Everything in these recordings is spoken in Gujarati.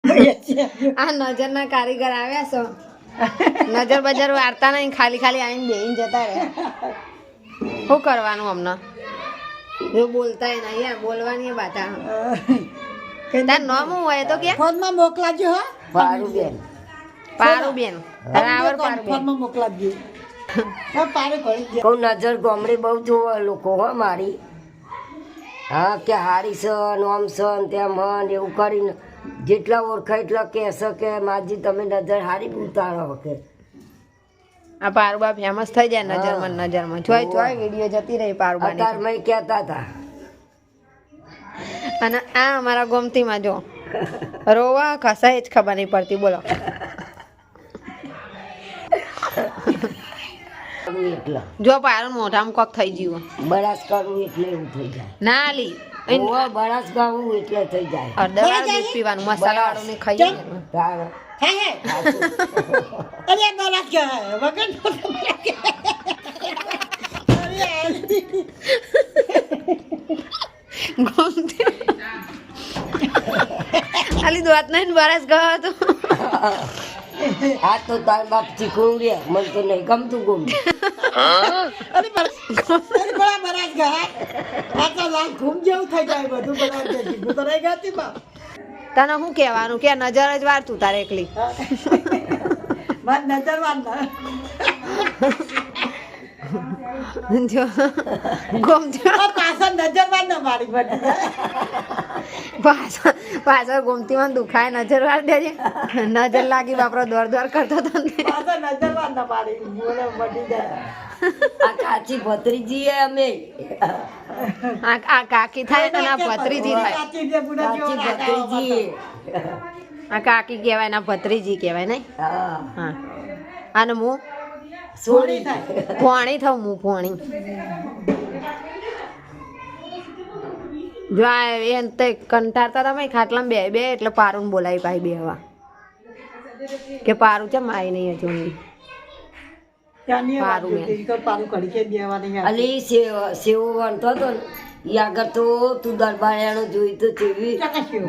આ નજરના કારીગર આવ્યા છો નજર બજાર વાર્તા નહીં ખાલી ખાલી આવીને બેહીને જતા રહે શું કરવાનું હમણાં જો બોલતા નહીં યાર બોલવાની બાતા તાર નામ હું હોય તો કે ફોનમાં મોકલાજો હો પારુબેન પારુબેન બરાબર પારુબેન ફોનમાં મોકલાજો હા પારે કરી દે કહું નજર ગામડે બહુ જોવે લોકો હો મારી હા કે હારી સન ઓમ સન તેમ હન એવું કરીને જેટલા ઓળખાય એટલા કહેશે કે માજી તમે નજર હારી ઉતારો કે આ પારુબા ફેમસ થઈ જાય નજરમાં જોઈ જોઈ વિડીયો જતી રહી પારુબાની અત્યારમાં કહેતા હતા અને આ અમારા ગોમતીમાં જો રોવા ખસાય જ ખબર નહીં પડતી બોલો એટલે જો પારું મોઢામાં કોક થઈ ગયું બરાસ કરવું એટલે એવું થઈ જાય ના લી બરાસ ગાવું એટલે થઈ જાય અડધવાળું દૂધ પીવાનું મસાલા વાળું ને ખાઈએ ને. તારે હે અરે બરાક કે વગર ગોમતી ખાલી દોત નહીં બરસ ગયો હતો આ તો તાર બાપ ચીકણું રે મને તો નહીં ગમતું ગમ અરે બરાક ગયા આ તો લાલ ઘૂમ જેવું થઈ જાય બધું બરાક કે હું તો રહી ગઈ બા તને શું કહેવાનું કે નજર જ વારતું તારે એકલી માર નજર વાંધા જો ગોમતી પાછળ નજર વાંધા મારી બધી પાછળ ગોમતીમાં દુખાય નજર વાર દેજે નજર લાગી બાપરો દોર દોર કરતો હતો ને પાછળ નજર વાંધા મારી બોલે મટી જાય આ કાચી ભત્રીજી અમે આ કાકી થાય ને આ ભત્રીજી થાય કાચી જે બુડા જેવો ભત્રીજી આ કાકી કહેવાય ના ભત્રીજી કહેવાય નહીં હા હા અને હું સોરી પોણી થઉં હું પોણી જો આ એ તે કંટાળતા તમે ખાટલામાં બે બે એટલે પારુને બોલાવી ભાઈ બે હવા કે પારું છે માય નહીં હજુ પારું બેન. પારું કરી કે દેવાની અલી સેવો વણતો હતો ને ઈ આગળ તો તું દરબારિયાનો જોઈ તો તેવી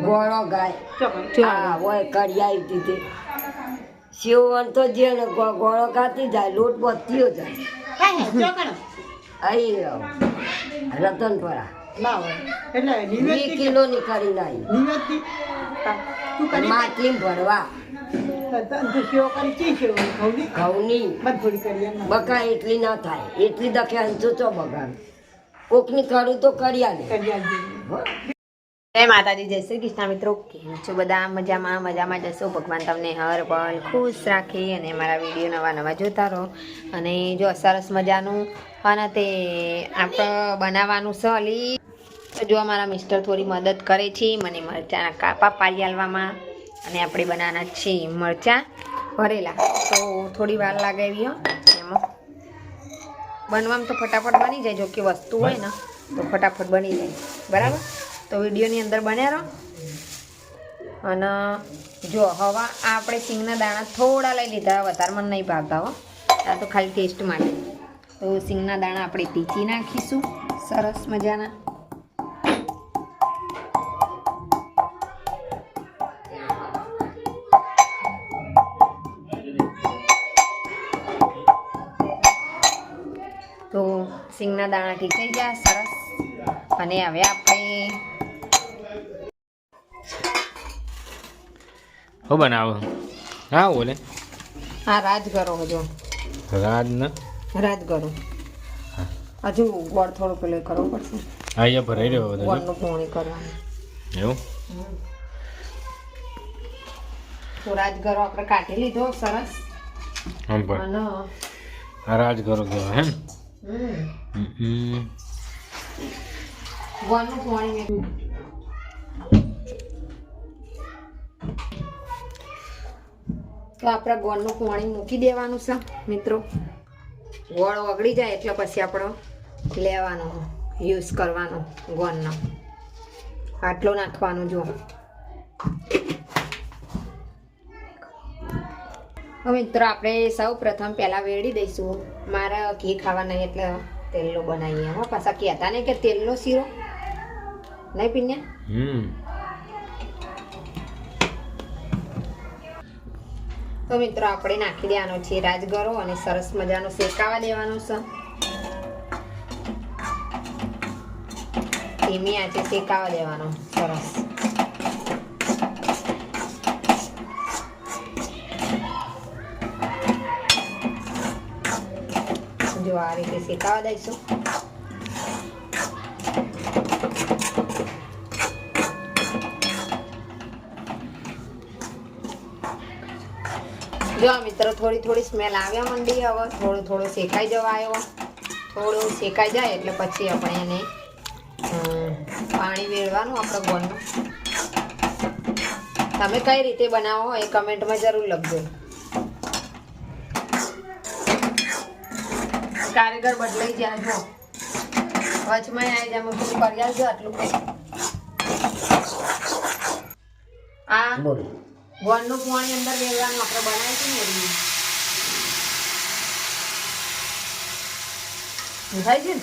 ગોળો ગાય હા હોય કરી આવી હતી સેવો વણતો જે ને ગોળો ગાતી જાય લોટ બત્તીઓ જાય અહીં રતનપરા ના હોય એટલે 2 કિલોની કરી નાઈ નિવેદથી તું કરી માટલી ભરવા તું સેવા કરી ચી છે ઘઉંની ઘઉંની મજબૂરી કરી એમ બકા એટલી ના થાય એટલી દખે અંચો ચો બગાડ કોકની કરું તો કરી આલે કરી આવજે જય માતાજી જય શ્રી કૃષ્ણ મિત્રો કેમ છો બધા મજામાં જશો ભગવાન તમને હર પલ ખુશ રાખે અને મારા વિડીયો નવા નવા જોતા રહો અને જો સરસ મજાનું અને તે આપણે બનાવવાનું છે અલી તો જો અમારા મિસ્ટર થોડી મદદ કરે છે મને મરચાંના કાપા પાડી આલવામાં અને આપણે બનાવવાના છે મરચાં ભરેલા તો થોડી વાર લાગે એવી હો એમાં બનવામાં તો ફટાફટ બની જાય જો કે વસ્તુ હોય ને તો ફટાફટ બની જાય બરાબર તો વિડીયોની અંદર બન્યા રહો અને જો હવા આપણે સિંગના દાણા થોડા લઈ લીધા વધારે મને નહીં ભાવતા હો આ તો ખાલી ટેસ્ટ માટે તો સિંગના દાણા આપણે પીસી નાખીશું સરસ મજાના તો સિંગના દાણા ઠીકાઈ ગયા સરસ અને હવે આપણે હો બનાવો હા બોલે આ રાજગરો હજુ રાજ ને રાજગરો હજુ ગોળ થોડું પેલું કરવું પડશે હા અહીંયા ભરાઈ રહ્યો બધો ગોળનું પોણી કરવાનું એવું તો રાજગરો આપણે કાઢી લીધો સરસ આમ પણ અને આ રાજ કરો કહેવાય હે ને ગોળનું પોણી મેં તો આપણે ગોળનું પાણી મૂકી દેવાનું છે મિત્રો ગોળ ઓગળી જાય એટલે પછી આપણો લેવાનો યુઝ કરવાનો ગોળનો આટલો નાખવાનો જો હવે મિત્રો આપણે સૌ પ્રથમ પહેલાં વેડી દઈશું મારા ઘી ખાવા નહીં એટલે તેલનો બનાવીએ હો પાછા કહેતા નહીં કે તેલનો શીરો નહીં પીને તો મિત્રો આપણે નાખી દેવાનો છે રાજગરો અને સરસ મજાનો શેકાવા દેવાનો છે. ધીમી આંચે શેકાવા દેવાનો સરસ. જો આ રીતે શેકાવા દઈશું. જો મિત્રો થોડી સ્મેલ આવ્યા માંડી. હવે થોડો શેકાઈ જવા આવ્યો. થોડું શેકાઈ જાય એટલે પછી આપણે એને પાણી વેળવાનું આપણે ગોળનું. તમે કઈ રીતે બનાવો એ કમેન્ટમાં જરૂર લખજો. કારીગર બદલાઈ જાય. જો વચમાં આવી જાય બધું કરી આવજો આટલું. આ બોલ ગોળનું પાણી અંદર વેળવાનું આપણે બનાવીશું ને એવી થાય છે ને.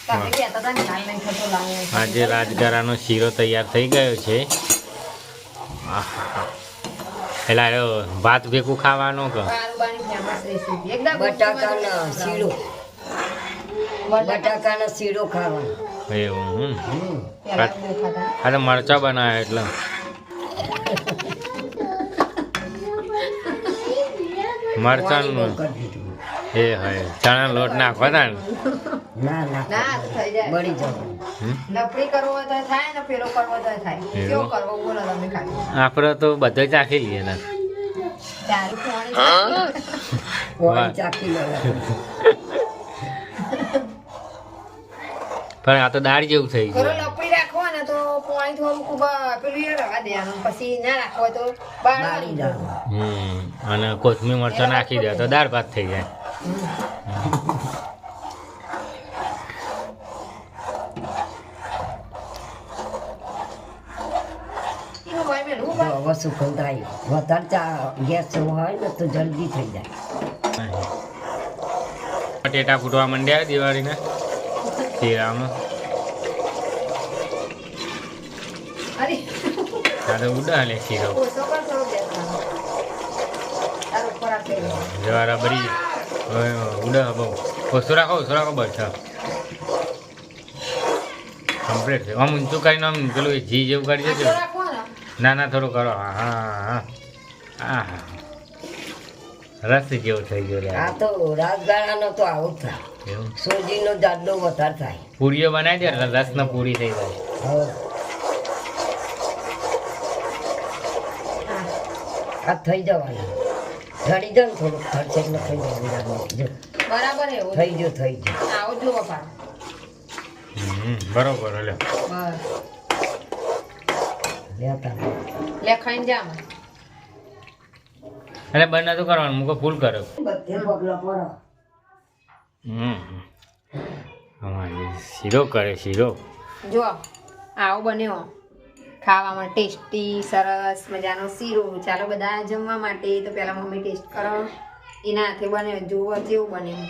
તમે કહેતા હતા ને લાલ નહીં થતો લાલ નહીં થતો. આજે રાજગરાનો શીરો તૈયાર થઈ ગયો છે. પેલા ભાત ભેગું ખાવાનો કે આરુબાની ફેમસ રેસીપી એકદમ બટાકાનો શીરો બટાકાનો શીરો ખાવાનો. એવું પેલા બહુ ખાતા. આ તો મરચા બનાવે એટલે મરચાંનું કરી દીધું. એ હોય ચણા લોટ નાખો તા ને. ના ના થઈ જાય. બળી જવાનું. લપડી કરવો હોય તો થાય ને પેલો કરવો હોય તો થાય. એવું? કેવો કરવો બોલો તમે ખાલી. આપણે તો બધું ચાખી લઈએ ને. તારું પાણી પોણી ચાખી લેવાનું. પણ આ તો દાળ જેવું થઈ થોડો ગયું. લપડી રાખવો ને તો પાણી થોડું ખૂબ પેલું એ રવા દેવાનું. પછી ના રાખવો હોય તો બાળી બાળી જવાનું. અને કોથમીર મરચાં નાખી દે તો દાળ ભાત થઈ જાય. એનું ભાઈ મેં હું જો હવે સુગંધ આવી. વધારે ગેસ હોય ને તો જલ્દી થઈ જાય. બટેટા ફૂટવા માંડ્યા દિવાળીના શીરામાં. અરે આ તો ઉડા લે શીરો. ઓછો કર થોડો ગેસ નાખો. તારો ખોરાક થઈ ગયો. જવારા બરી ઉડા બહુ ઓછું રાખો બસ. કમ્પ્લીટ છે. આમ ઊંચું કરીને આમ પેલું જી જેવું કરી આટલો દેજો. રાખવો ને. ના થોડું કરો. હા રસ જેવો થઈ ગયો લે. આ તો રાજગાળાનો તો આવું જ થાય. એવું સોજીનો જાડલો વધારે થાય. પૂરીઓ બનાવી દે એટલે રસ ને પૂરી થઈ જાય. હવે આ થઈ જવાનું. ઢળી જાય ને થોડુંક થશે એટલે થઈ જવાનું. જો બરાબર એવું થઈ ગયો આવો જુઓ પા. બરોબર લે. બસ લેતા લે ખાઈને જા આમાં. એટલે બંને તો કરવાનું મૂકો ફૂલ કરો. બધે પગલા પડો. અમારે શીરો કરે શીરો. જો આવો બન્યો ખાવામાં ટેસ્ટી સરસ મજાનો શીરો. ચાલો બધા જમવા માટે. તો પહેલા મમ્મી ટેસ્ટ કરો. એના હાથે બન્યો જુઓ જેવું બન્યું.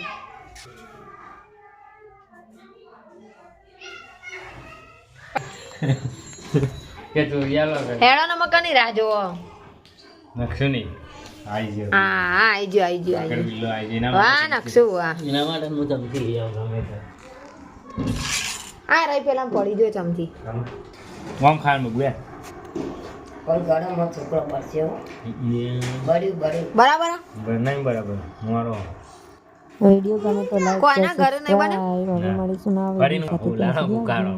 કે તું યાલો કર હેડો ને મકાની રાહ જુઓ. નકશું નહીં આવી ગયો. હા આઈ ગયો આગળ બિલ્લો આવી જાય. વાહ નકશું વાહ. એના માટે હું ચમચી લઈ આવું ગમે તે. આ રહી પેલા પડી ગયો ચમચી. વામ ખાન મૂક બે. પણ ગરમમાં છોકરો પડશે હો. બળ્યું બરાબર નહીં બરાબર મારો વિડીયો ગમે તો લાઈક કોના ઘરે નહીં બને હવે મળીશું નવા કરીને ઉલાળો ઉકાળો.